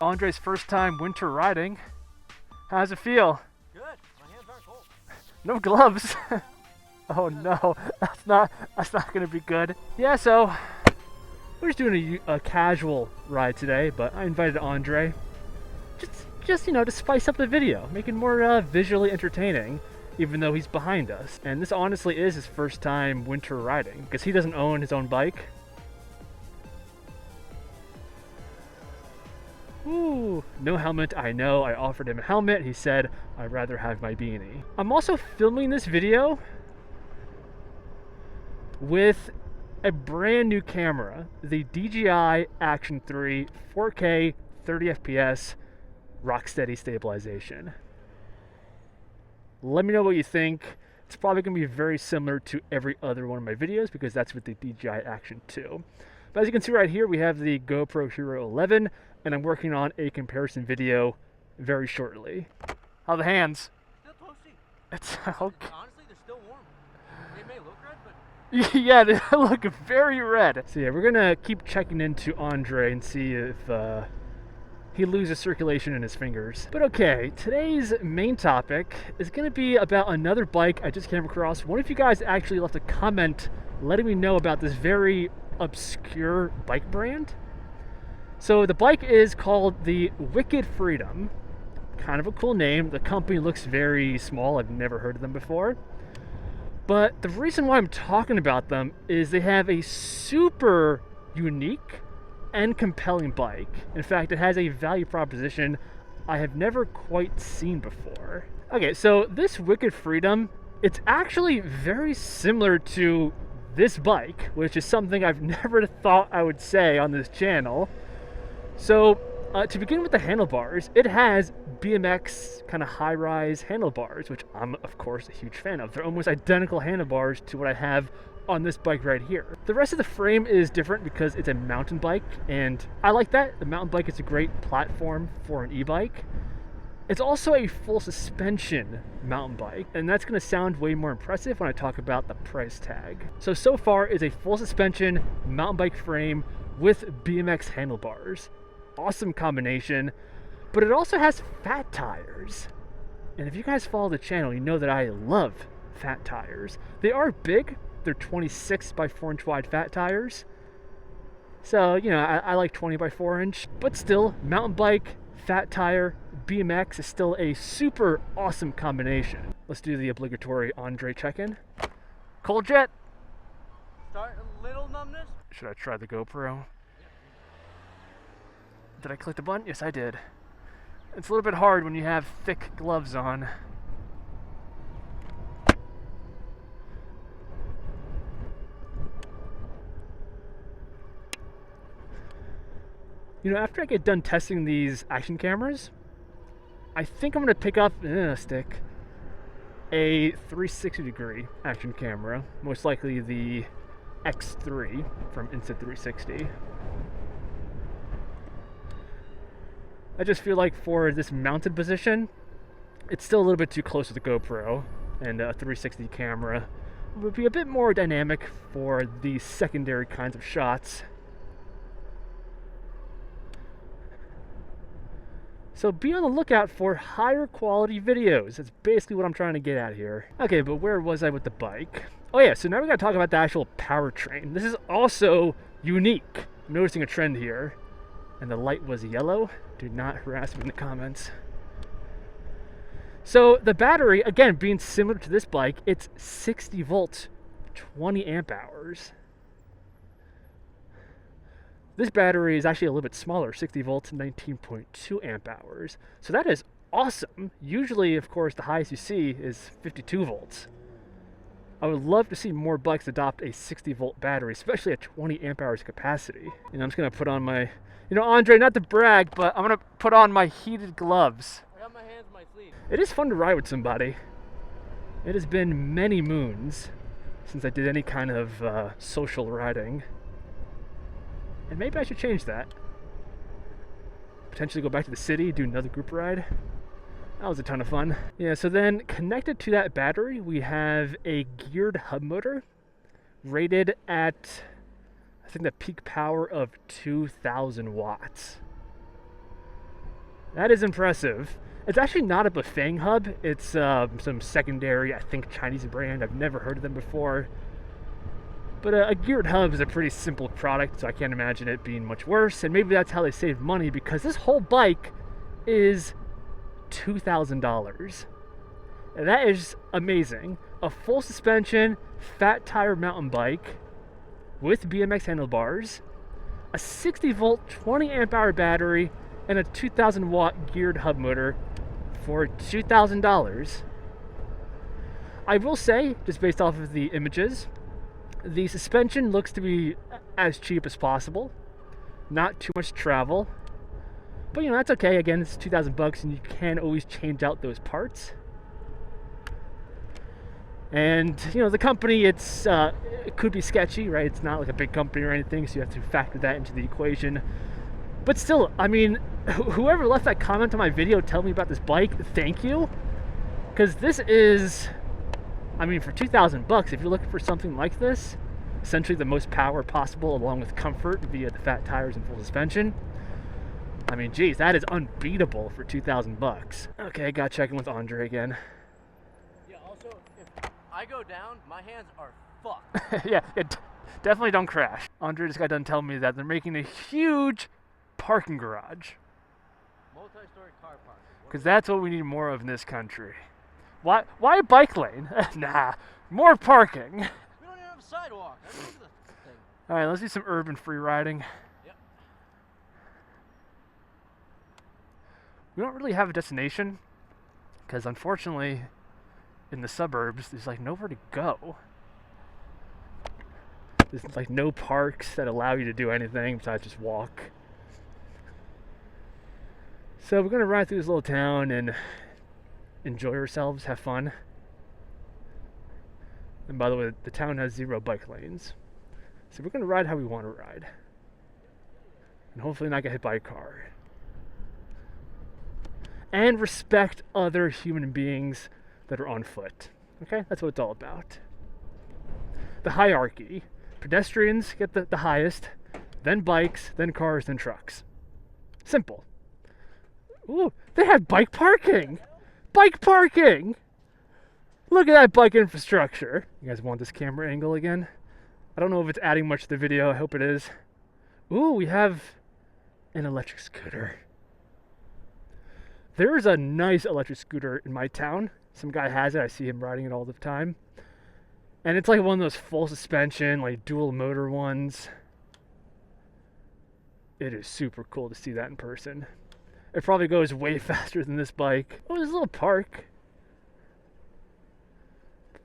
Andre's first time winter riding. How's it feel? Good. My hands aren't cold. No gloves. Oh no, that's not gonna be good. Yeah, so we're just doing a casual ride today, but I invited Andre just you know, to spice up the video, make it more visually entertaining, even though he's behind us. And this honestly is his first time winter riding because he doesn't own his own bike. Ooh, no helmet. I know. I offered him a helmet. He said, I'd rather have my beanie. I'm also filming this video with a brand new camera, the DJI Action 3 4K 30 FPS rocksteady stabilization. Let me know what you think. It's probably going to be very similar to every other one of my videos because that's with the DJI Action 2. But as you can see right here, we have the GoPro Hero 11, and I'm working on a comparison video very shortly. How are the hands? Still toasty. It's okay. Honestly, they're still warm. They may look red, but Yeah, they look very red. So yeah, we're gonna keep checking into Andre and see if he loses circulation in his fingers. But okay, today's main topic is gonna be about another bike I just came across. One of you guys actually left a comment letting me know about this very obscure bike brand. So the bike is called the Wicked Freedom. Kind of a cool name. The company looks very small. I've never heard of them before. But the reason why I'm talking about them is they have a super unique and compelling bike. In fact, it has a value proposition I have never quite seen before. Okay, so this Wicked Freedom, it's actually very similar to this bike, which is something I've never thought I would say on this channel. So to begin with the handlebars, it has BMX kind of high-rise handlebars, which I'm of course a huge fan of. They're almost identical handlebars to what I have on this bike right here. The rest of the frame is different because it's a mountain bike, and I like that. The mountain bike is a great platform for an e-bike. It's also a full suspension mountain bike, and that's going to sound way more impressive when I talk about the price tag. So far is a full suspension mountain bike frame with BMX handlebars. Awesome combination, but it also has fat tires. And if you guys follow the channel, you know that I love fat tires. They are big. They're 26 by 4 inch wide fat tires. So, you know, I like 20 by 4 inch, but still, mountain bike, fat tire, BMX is still a super awesome combination. Let's do the obligatory Andre check-in. Cold jet. start a little numbness. Should I try the GoPro? Did I click the button? Yes, I did. It's a little bit hard when you have thick gloves on. You know, after I get done testing these action cameras, I think I'm going to pick up a 360 degree action camera, most likely the X3 from Insta360. I just feel like for this mounted position, it's still a little bit too close to the GoPro, and a 360 camera would be a bit more dynamic for the secondary kinds of shots. So be on the lookout for higher quality videos. That's basically what I'm trying to get at here. Okay, but where was I with the bike? Oh yeah, so now we gotta talk about the actual powertrain. This is also unique. I'm noticing a trend here. And the light was yellow. Do not harass me in the comments. So the battery, again, being similar to this bike, it's 60 volts, 20 amp hours. This battery is actually a little bit smaller, 60 volts, 19.2 amp hours. So that is awesome. Usually, of course, the highest you see is 52 volts. I would love to see more bikes adopt a 60 volt battery, especially at 20 amp hours capacity. And I'm just gonna put on my, you know, Andre, not to brag, but I'm gonna put on my heated gloves. I got my hands in my sleeves. It is fun to ride with somebody. It has been many moons since I did any kind of social riding. And maybe I should change that. Potentially go back to the city, do another group ride. That was a ton of fun. Yeah, so then connected to that battery, we have a geared hub motor rated at, I think, the peak power of 2,000 watts. That is impressive. It's actually not a Bafang hub. It's some secondary, I think, Chinese brand. I've never heard of them before. But a geared hub is a pretty simple product, so I can't imagine it being much worse. And maybe that's how they save money, because this whole bike is $2,000. And that is amazing. A full suspension, fat tire mountain bike with BMX handlebars, a 60 volt, 20 amp hour battery, and a 2,000 watt geared hub motor for $2,000. I will say, just based off of the images, the suspension looks to be as cheap as possible. Not too much travel. But you know, that's okay. Again, it's $2,000 and you can always change out those parts. And you know, the company, it could be sketchy, right? It's not like a big company or anything, so you have to factor that into the equation. But still, I mean, whoever left that comment on my video telling me about this bike, thank you. Because this is, I mean, for $2,000, if you're looking for something like this, essentially the most power possible along with comfort via the fat tires and full suspension, I mean, geez, that is unbeatable for $2,000. Okay, got checking with Andre again. Yeah, also, if I go down, my hands are fucked. yeah, definitely don't crash. Andre just got done telling me that they're making a huge parking garage. Multi-story car park. Because that's what we need more of in this country. Why a bike lane? Nah, more parking. We don't even have a sidewalk. I look at the thing. All right, let's do some urban free riding. Yep. We don't really have a destination because unfortunately in the suburbs there's like nowhere to go. There's like no parks that allow you to do anything besides just walk. So we're gonna ride through this little town and enjoy ourselves, have fun. And by the way, the town has 0 bike lanes. So we're gonna ride how we want to ride. And hopefully not get hit by a car. And respect other human beings that are on foot. Okay, that's what it's all about. The hierarchy. Pedestrians get the highest, then bikes, then cars, then trucks. Simple. Ooh, they have bike parking! Bike parking! Look at that bike infrastructure. You guys want this camera angle again? I don't know if it's adding much to the video. I hope it is. Ooh, we have an electric scooter. There is a nice electric scooter in my town. Some guy has it. I see him riding it all the time. And it's like one of those full suspension, like dual motor ones. It is super cool to see that in person. It probably goes way faster than this bike. Oh, there's a little park.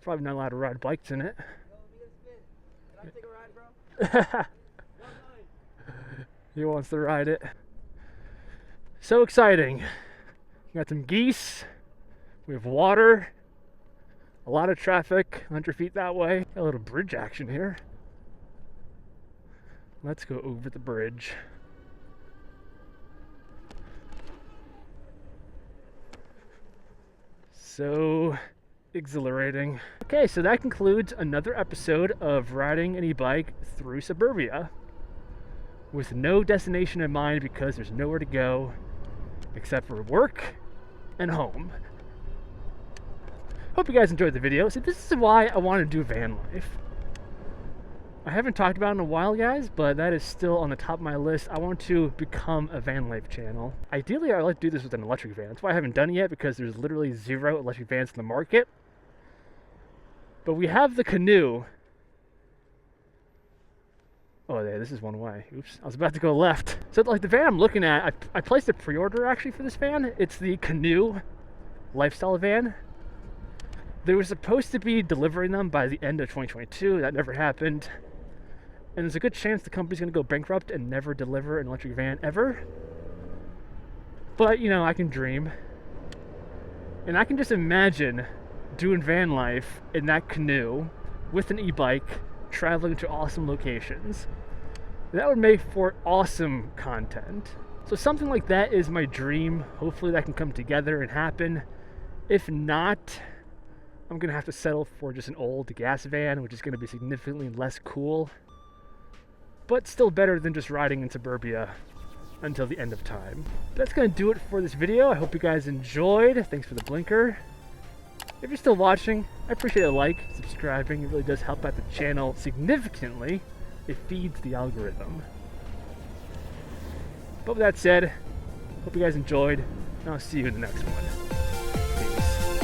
Probably not allowed to ride bikes in it. Can I take a ride, bro? He wants to ride it. So exciting. We got some geese. We have water. A lot of traffic, 100 feet that way. Got a little bridge action here. Let's go over the bridge. So exhilarating. Okay, so that concludes another episode of riding an e-bike through suburbia with no destination in mind because there's nowhere to go except for work and home. Hope you guys enjoyed the video. See, this is why I want to do van life. I haven't talked about it in a while, guys, but that is still on the top of my list. I want to become a van life channel. Ideally, I'd like to do this with an electric van. That's why I haven't done it yet, because there's literally 0 electric vans in the market. But we have the canoe. Oh, yeah, this is one way. Oops, I was about to go left. So, like, the van I'm looking at, I placed a pre-order, actually, for this van. It's the Canoe lifestyle van. They were supposed to be delivering them by the end of 2022. That never happened. And there's a good chance the company's going to go bankrupt and never deliver an electric van ever. But, you know, I can dream. And I can just imagine doing van life in that canoe with an e-bike, traveling to awesome locations. That would make for awesome content. So something like that is my dream. Hopefully that can come together and happen. If not, I'm going to have to settle for just an old gas van, which is going to be significantly less cool. But still better than just riding in suburbia until the end of time. That's gonna do it for this video. I hope you guys enjoyed. Thanks for the blinker. If you're still watching, I appreciate a like, subscribing. It really does help out the channel significantly. It feeds the algorithm. But with that said, hope you guys enjoyed, and I'll see you in the next one. Peace.